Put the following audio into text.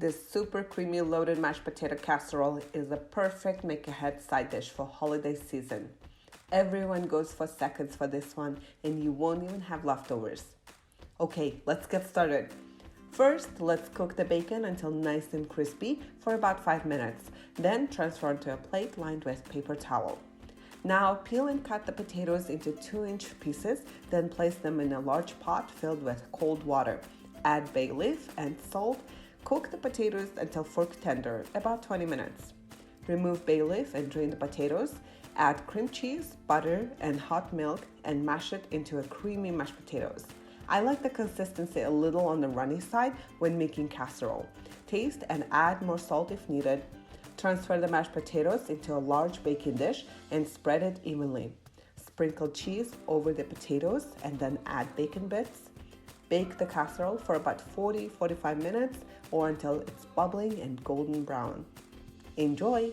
This super creamy loaded mashed potato casserole is a perfect make-ahead side dish for holiday season. Everyone goes for seconds for this one and you won't even have leftovers. Okay, let's get started. First, let's cook the bacon until nice and crispy for about 5 minutes. Then transfer onto a plate lined with paper towel. Now peel and cut the potatoes into 2-inch pieces, then place them in a large pot filled with cold water. Add bay leaf and salt. Cook the potatoes until fork tender, about 20 minutes. Remove bay leaf and drain the potatoes. Add cream cheese, butter, and hot milk and mash it into a creamy mashed potatoes. I like the consistency a little on the runny side when making casserole. Taste and add more salt if needed. Transfer the mashed potatoes into a large baking dish and spread it evenly. Sprinkle cheese over the potatoes and then add bacon bits. Bake the casserole for about 40-45 minutes or until it's bubbling and golden brown. Enjoy!